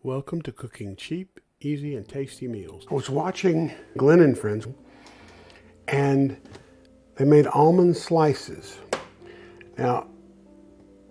Welcome to cooking cheap, easy, and tasty meals. I was watching Glenn and Friends, and they made almond slices. Now,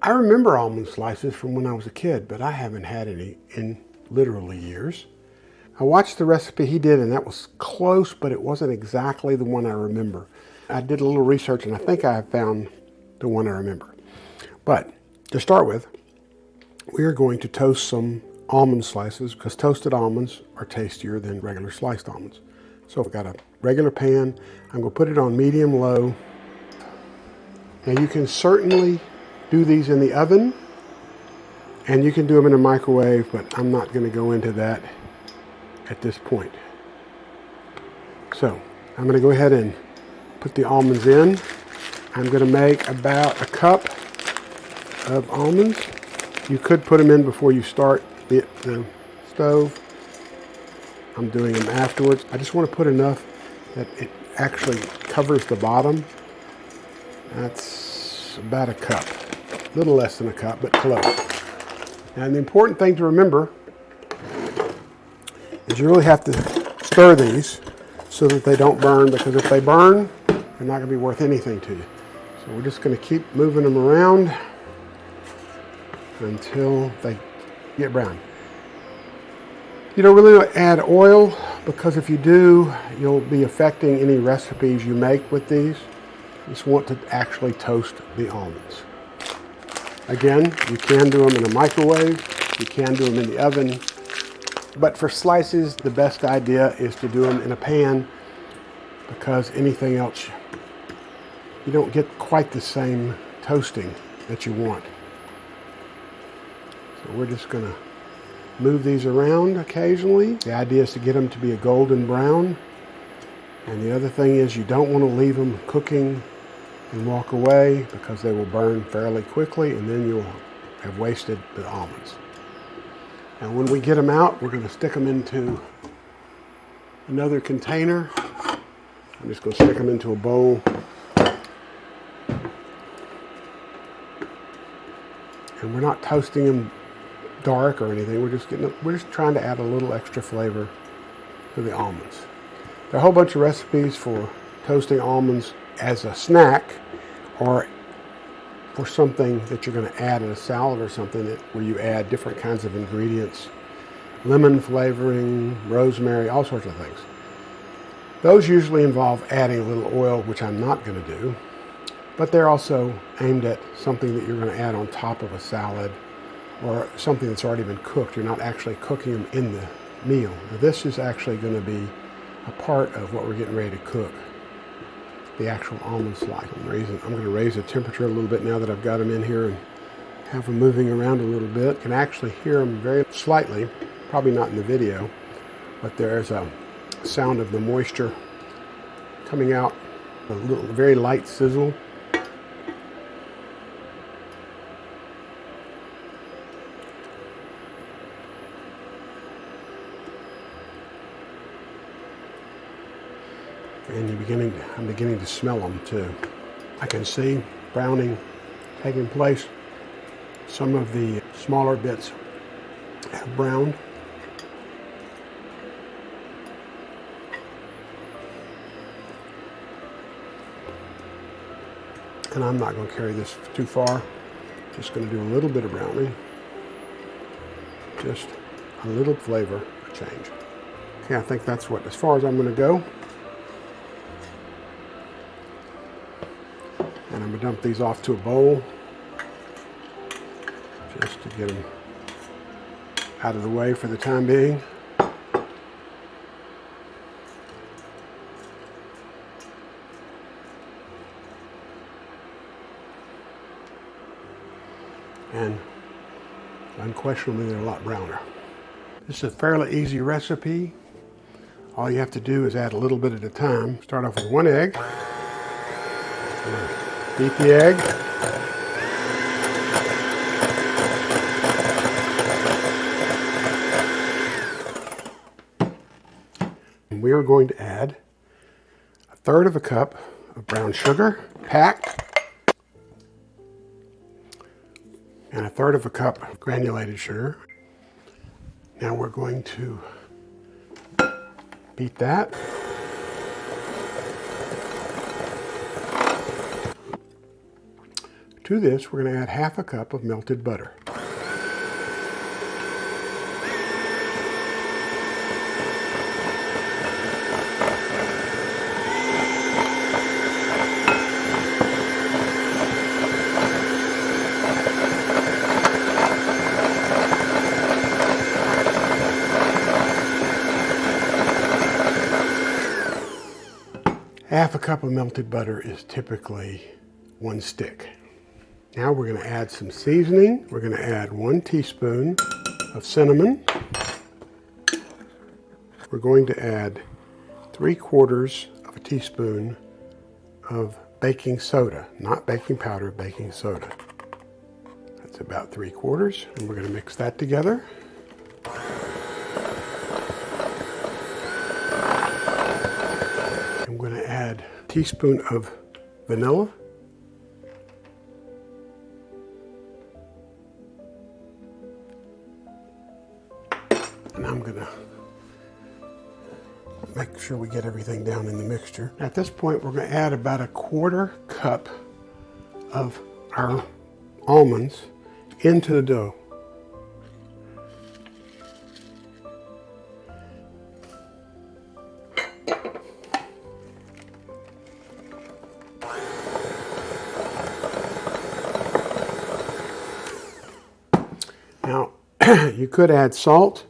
I remember almond slices from when I was a kid, but I haven't had any in literally years. I watched the recipe he did, and that was close, but it wasn't exactly the one I remember. I did a little research, and I think I found the one I remember. But to start with, we are going to toast some almond slices because toasted almonds are tastier than regular sliced almonds. So I've got a regular pan. I'm going to put it on medium-low. Now you can certainly do these in the oven and you can do them in a microwave, but I'm not going to go into that at this point. So I'm going to go ahead and put the almonds in. I'm going to make about a cup of almonds. You could put them in before you start the stove. I'm doing them afterwards. I just want to put enough that it actually covers the bottom. That's about a cup. A little less than a cup, but close. And the important thing to remember is you really have to stir these so that they don't burn, because if they burn, they're not going to be worth anything to you. So we're just going to keep moving them around until they get brown. You don't really want to add oil, because if you do, you'll be affecting any recipes you make with these. You just want to actually toast the almonds. Again, you can do them in a microwave, you can do them in the oven, but for slices, the best idea is to do them in a pan, because anything else, you don't get quite the same toasting that you want. So we're just going to move these around occasionally. The idea is to get them to be a golden brown. And the other thing is you don't want to leave them cooking and walk away, because they will burn fairly quickly and then you'll have wasted the almonds. And when we get them out, we're going to stick them into another container. I'm just going to stick them into a bowl. And we're not toasting them dark or anything. We're just trying to add a little extra flavor to the almonds. There are a whole bunch of recipes for toasting almonds as a snack, or for something that you're going to add in a salad or something, where you add different kinds of ingredients, lemon flavoring, rosemary, all sorts of things. Those usually involve adding a little oil, which I'm not going to do, but they're also aimed at something that you're going to add on top of a salad or something that's already been cooked. You're not actually cooking them in the meal. Now, this is actually going to be a part of what we're getting ready to cook, the actual almond slice. I'm going to raise the temperature a little bit now that I've got them in here and have them moving around a little bit. You can actually hear them very slightly, probably not in the video, but there's a sound of the moisture coming out, a little very light sizzle. And I'm beginning to smell them too. I can see browning taking place. Some of the smaller bits have browned. And I'm not going to carry this too far. Just going to do a little bit of browning. Just a little flavor change. Okay, I think that's as far as I'm going to go. And I'm going to dump these off to a bowl just to get them out of the way for the time being. And unquestionably, they're a lot browner. This is a fairly easy recipe. All you have to do is add a little bit at a time. Start off with one egg. Beat the egg. And we are going to add 1/3 of a cup of brown sugar, packed, and 1/3 of a cup of granulated sugar. Now we're going to beat that. To this, we're going to add half a cup of melted butter. Half a cup of melted butter is typically 1 stick. Now we're going to add some seasoning. We're going to add 1 teaspoon of cinnamon. We're going to add 3/4 of a teaspoon of baking soda, not baking powder, baking soda. That's about 3/4, and we're going to mix that together. I'm going to add a teaspoon of vanilla. And I'm going to make sure we get everything down in the mixture. At this point, we're going to add about 1/4 cup of our almonds into the dough. Now, you could add salt,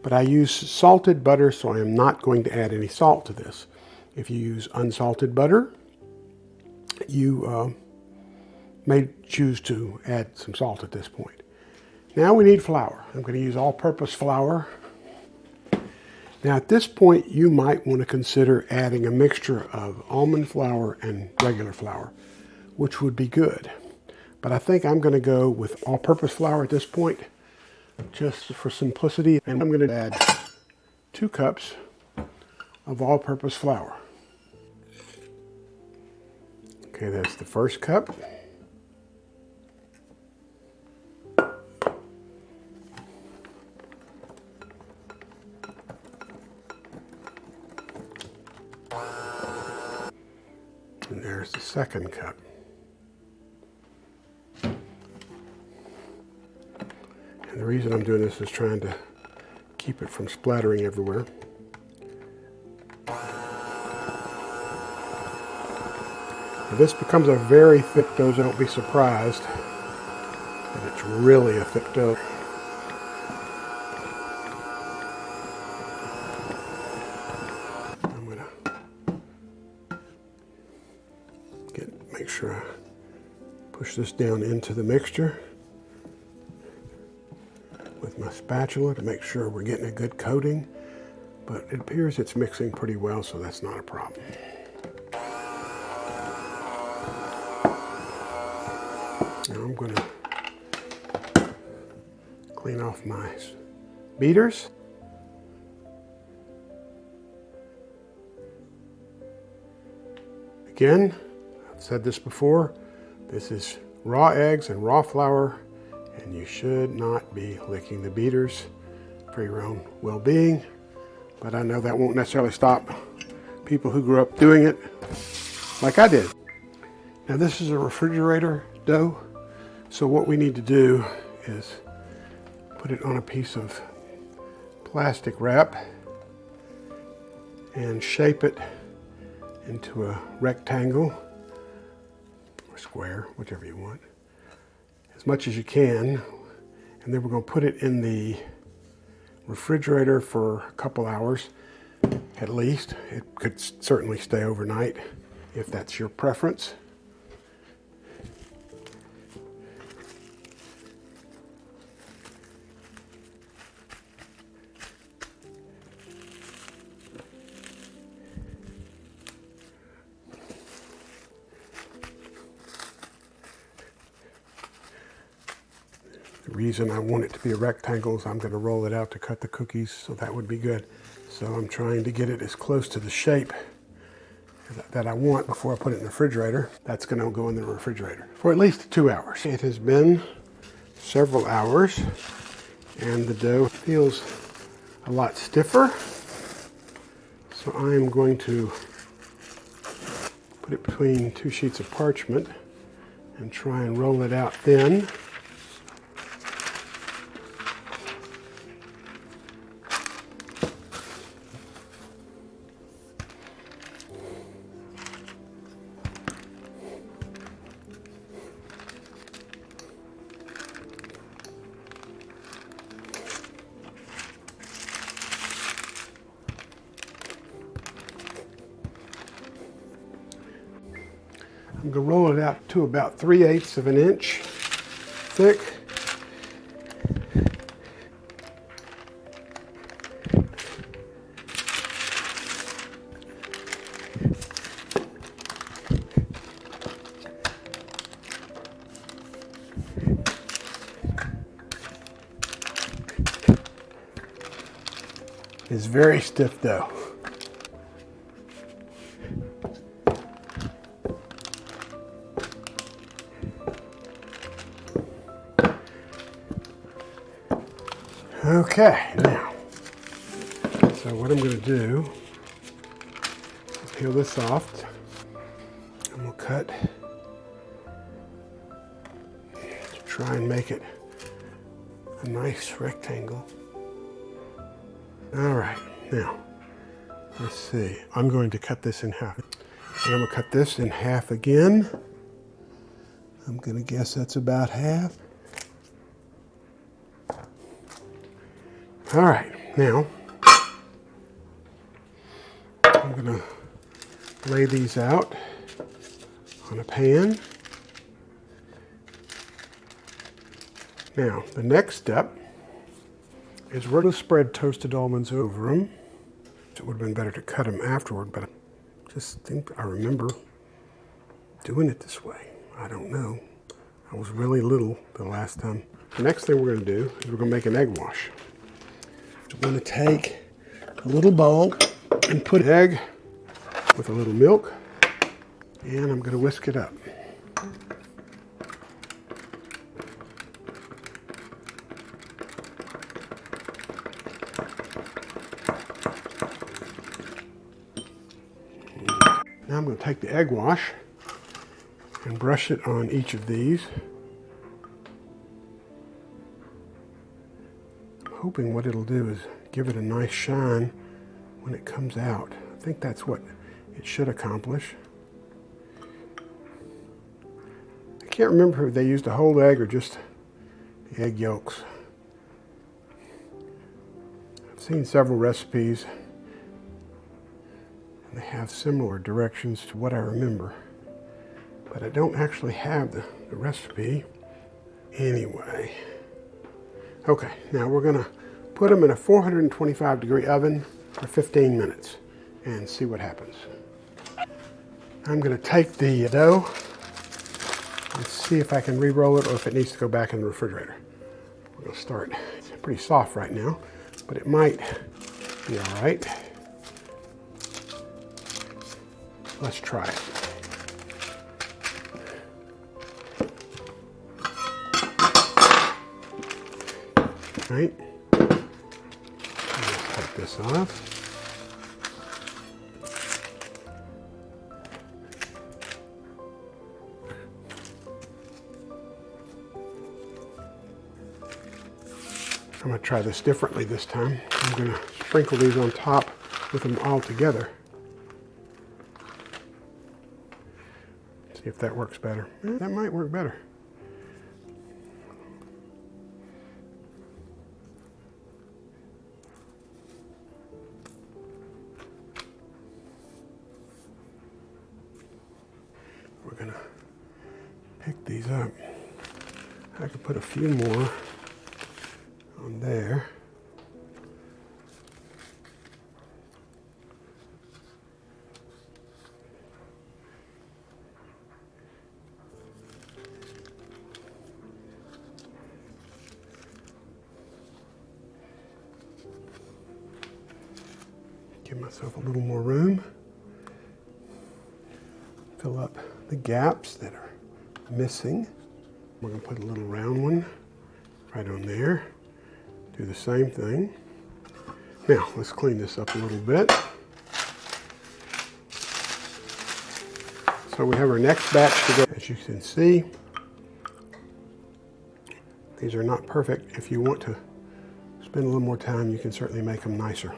but I use salted butter, so I am not going to add any salt to this. If you use unsalted butter, you may choose to add some salt at this point. Now we need flour. I'm going to use all-purpose flour. Now at this point, you might want to consider adding a mixture of almond flour and regular flour, which would be good. But I think I'm going to go with all-purpose flour at this point, just for simplicity. And I'm going to add 2 cups of all-purpose flour. Okay, that's the first cup. And there's the second cup. And the reason I'm doing this is trying to keep it from splattering everywhere. If this becomes a very thick dough, don't be surprised that it's really a thick dough. I'm going to make sure I push this down into the mixture with my spatula to make sure we're getting a good coating, but it appears it's mixing pretty well, so that's not a problem. Now I'm going to clean off my beaters. Again, I've said this before, this is raw eggs and raw flour, and you should not be licking the beaters for your own well-being. But I know that won't necessarily stop people who grew up doing it like I did. Now this is a refrigerator dough, so what we need to do is put it on a piece of plastic wrap and shape it into a rectangle or square, whichever you want, as much as you can. And then we're going to put it in the refrigerator for a couple hours at least. It could certainly stay overnight if that's your preference. The reason I want it to be a rectangle is I'm going to roll it out to cut the cookies, so that would be good. So I'm trying to get it as close to the shape that I want before I put it in the refrigerator. That's going to go in the refrigerator for at least 2 hours. It has been several hours and the dough feels a lot stiffer. So I am going to put it between 2 sheets of parchment and try and roll it out thin. I'm going to roll it out to about 3/8 of an inch thick. It's very stiff dough. Okay, now, so what I'm going to do is peel this off, and we'll cut to try and make it a nice rectangle. All right, now, let's see. I'm going to cut this in half. And I'm going to cut this in half again. I'm going to guess that's about half. All right, now I'm going to lay these out on a pan. Now, the next step is we're going to spread toasted almonds over them. It would have been better to cut them afterward, but I just think I remember doing it this way. I don't know. I was really little the last time. The next thing we're going to do is we're going to make an egg wash. So we're going to take a little bowl and put an egg with a little milk, and I'm going to whisk it up. Now I'm going to take the egg wash and brush it on each of these. I'm hoping what it'll do is give it a nice shine when it comes out. I think that's what it should accomplish. I can't remember if they used a whole egg or just the egg yolks. I've seen several recipes and they have similar directions to what I remember, but I don't actually have the recipe anyway. Okay, now we're going to put them in a 425-degree oven for 15 minutes and see what happens. I'm going to take the dough and see if I can re-roll it or if it needs to go back in the refrigerator. We're going to start. It's pretty soft right now, but it might be all right. Let's try it. Right. Let's take this off. I'm going to try this differently this time. I'm going to sprinkle these on top with them all together. See if that works better. That might work better. We're going to pick these up. I could put a few more on there. Give myself a little more room. Fill up the gaps that are missing. We're going to put a little round one right on there. Do the same thing. Now, let's clean this up a little bit. So we have our next batch to go. As you can see, these are not perfect. If you want to spend a little more time, you can certainly make them nicer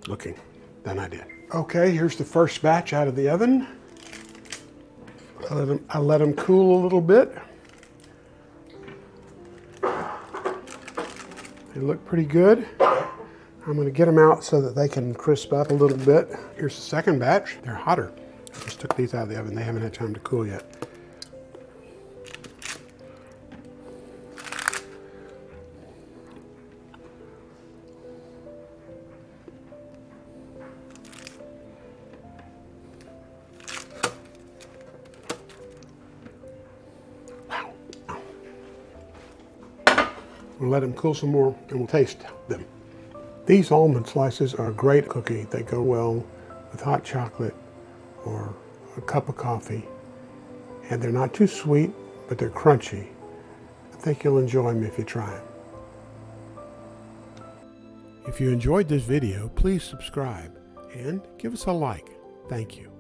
looking than I did. Okay, here's the first batch out of the oven. I let them cool a little bit. They look pretty good. I'm going to get them out so that they can crisp up a little bit. Here's the second batch. They're hotter. I just took these out of the oven. They haven't had time to cool yet. We'll let them cool some more and we'll taste them. These almond slices are a great cookie. They go well with hot chocolate or a cup of coffee. And they're not too sweet, but they're crunchy. I think you'll enjoy them if you try them. If you enjoyed this video, please subscribe and give us a like. Thank you.